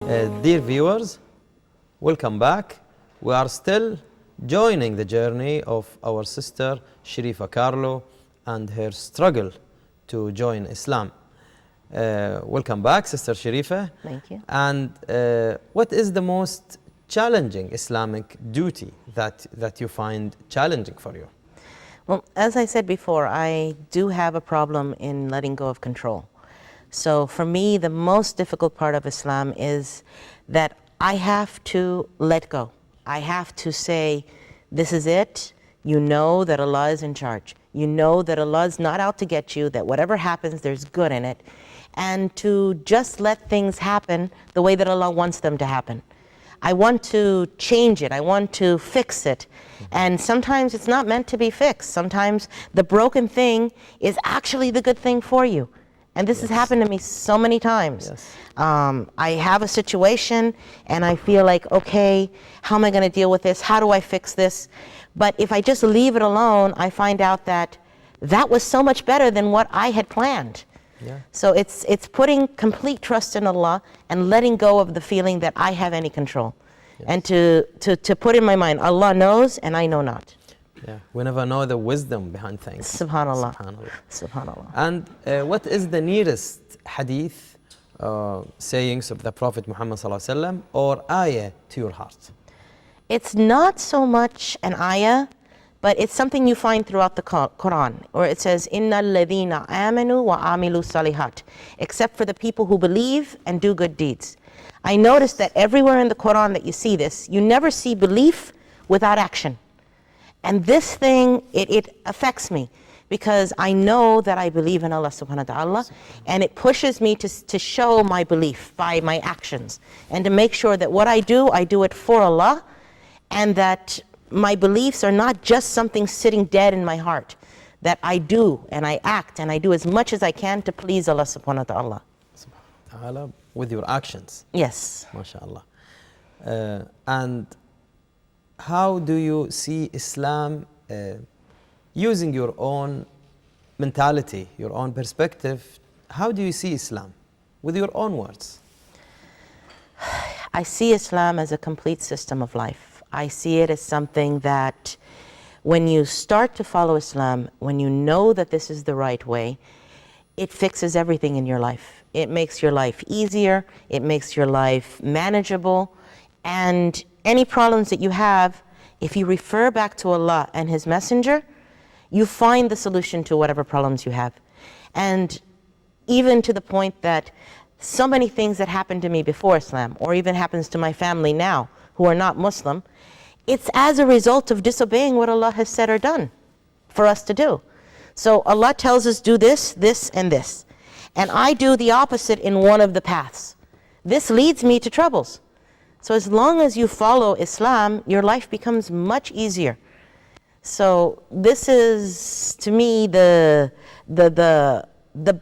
Dear viewers, welcome back. We are still joining the journey of our sister Shariffa Carlo and her struggle to join Islam. Welcome back, Sister Shariffa. Thank you. And what is the most challenging Islamic duty that you find challenging for you? Well, as I said before, I do have a problem in letting go of control. So for me, the most difficult part of Islam is that I have to let go. I have to say, this is it. You know that Allah is in charge. You know that Allah is not out to get you, that whatever happens, there's good in it. And to just let things happen the way that Allah wants them to happen. I want to change it. I want to fix it. And sometimes it's not meant to be fixed. Sometimes the broken thing is actually the good thing for you. And this has happened to me so many times. I have a situation and I feel like, okay, how am I going to deal with this? How do I fix this? But if I just leave it alone, I find out that that was so much better than what I had planned. So it's putting complete trust in Allah and letting go of the feeling that I have any control. And to put in my mind, Allah knows and I know not. We never know the wisdom behind things. Subhanallah. Subhanallah. And what is the nearest hadith, sayings of the Prophet Muhammad sallallahu alaihi wasallam, or ayah to your heart? It's not so much an ayah, but it's something you find throughout the Quran, where it says, "Inna alladhina amanu wa amilu salihat," except for the people who believe and do good deeds. I noticed that everywhere in the Quran that you see this, you never see belief without action. And this thing, it affects me because I know that I believe in Allah subhanahu wa ta'ala, and it pushes me to show my belief by my actions and to make sure that what I do it for Allah, and that my beliefs are not just something sitting dead in my heart, that I do and I act and I do as much as I can to please Allah subhanahu wa ta'ala with your actions. Yes. MashaAllah. And how do you see Islam using your own mentality, your own perspective? How do you see Islam with your own words? I see Islam as a complete system of life. I see it as something that when you start to follow Islam, when you know that this is the right way, it fixes everything in your life. It makes your life easier, it makes your life manageable, and any problems that you have, if you refer back to Allah and His Messenger, you find the solution to whatever problems you have. And even to the point that so many things that happened to me before Islam, or even happens to my family now, who are not Muslim, it's as a result of disobeying what Allah has said or done for us to do. So Allah tells us, do this, this, and this. And I do the opposite in one of the paths. This leads me to troubles. So as long as you follow Islam, your life becomes much easier. So this is, to me, the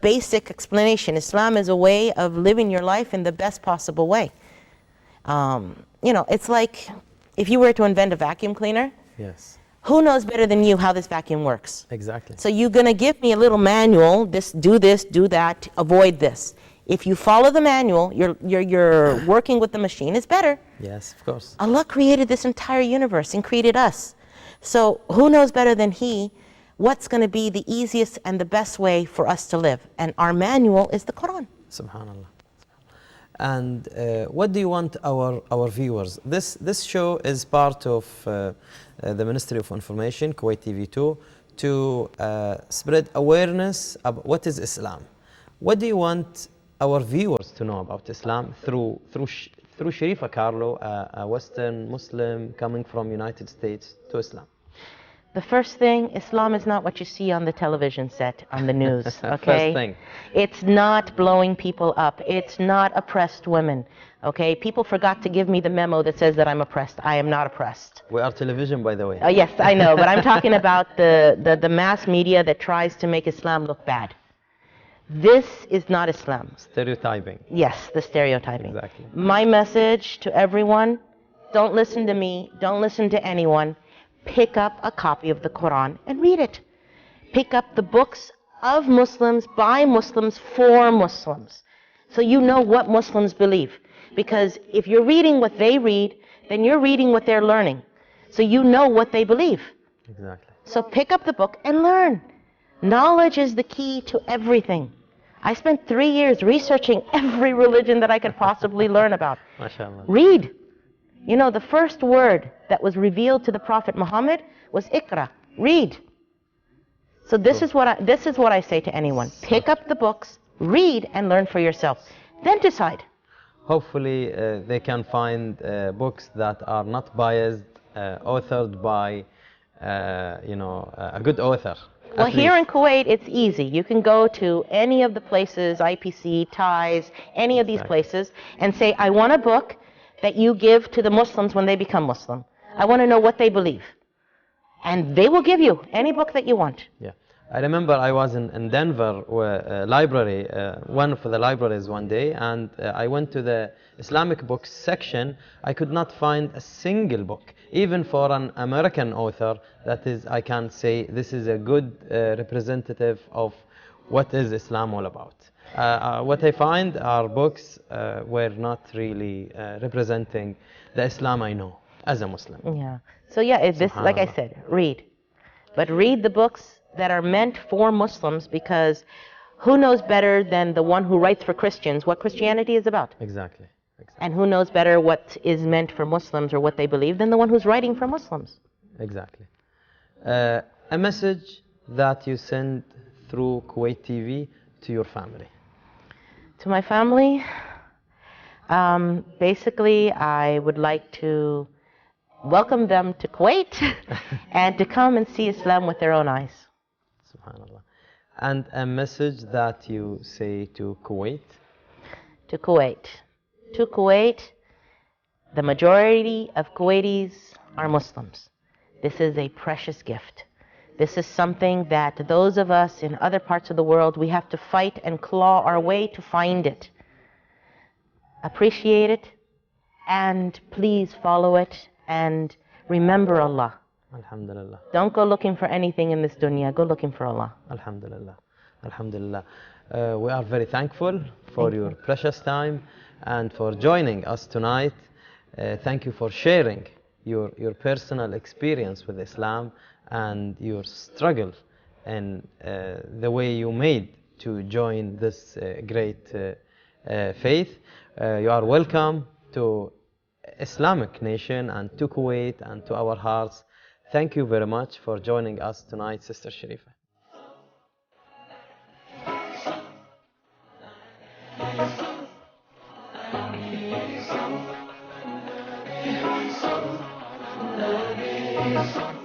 basic explanation. Islam is a way of living your life in the best possible way. You know, it's like if you were to invent a vacuum cleaner. Yes. Who knows better than you how this vacuum works? Exactly. So you're going to give me a little manual, this, do that, avoid this. If you follow the manual, you're working with the machine, it's better. Yes, of course. Allah created this entire universe and created us. So who knows better than He what's going to be the easiest and the best way for us to live? And our manual is the Quran. Subhanallah. And what do you want our viewers? This show is part of the Ministry of Information, Kuwait TV2, to spread awareness about what is Islam. What do you want our viewers to know about Islam through Shariffa Carlo, a Western Muslim coming from United States to Islam? The first thing, Islam is not what you see on the television set, on the news, okay? First thing. It's not blowing people up. It's not oppressed women, okay? People forgot to give me the memo that says that I'm oppressed. I am not oppressed. We are television, by the way. Yes, I know, but I'm talking about the mass media that tries to make Islam look bad. This is not Islam. Stereotyping. Yes, the stereotyping. Exactly. My message to everyone, don't listen to me, don't listen to anyone. Pick up a copy of the Quran and read it. Pick up the books of Muslims, by Muslims, for Muslims. So you know what Muslims believe. Because if you're reading what they read, then you're reading what they're learning. So you know what they believe. Exactly. So pick up the book and learn. Knowledge is the key to everything. I spent 3 years researching every religion that I could possibly learn about. MashaAllah. Read. You know, the first word that was revealed to the Prophet Muhammad was Iqra. Read. So this is what I say to anyone. Pick up the books, read, and learn for yourself. Then decide. Hopefully they can find books that are not biased, authored by a good author. Well, here in Kuwait, it's easy. You can go to any of the places, IPC, TIES, any of these places, and say, I want a book that you give to the Muslims when they become Muslim. I want to know what they believe. And they will give you any book that you want. Yeah. I remember I was in Denver, library, one of the libraries one day, and I went to the Islamic books section. I could not find a single book, even for an American author, that is, I can say this is a good representative of what is Islam all about. What I find are books were not really representing the Islam I know as a Muslim. Yeah. So yeah, this, like I said, read. But read the books that are meant for Muslims, because who knows better than the one who writes for Christians what Christianity is about? Exactly. And who knows better what is meant for Muslims or what they believe than the one who's writing for Muslims? Exactly. A message that you send through Kuwait TV to your family. To my family, basically I would like to welcome them to Kuwait and to come and see Islam with their own eyes. Subhanallah. And a message that you say to Kuwait? To Kuwait. To Kuwait, the majority of Kuwaitis are Muslims. This is a precious gift. This is something that those of us in other parts of the world, we have to fight and claw our way to find it. Appreciate it, and please follow it, and remember Allah. Alhamdulillah. Don't go looking for anything in this dunya. Go looking for Allah. Alhamdulillah. Alhamdulillah. We are very thankful for your precious time and for joining us tonight. Thank you for sharing your personal experience with Islam and your struggle and the way you made to join this great faith. You are welcome to Islamic nation and to Kuwait and to our hearts. Thank you very much for joining us tonight, Sister Shariffa. Son,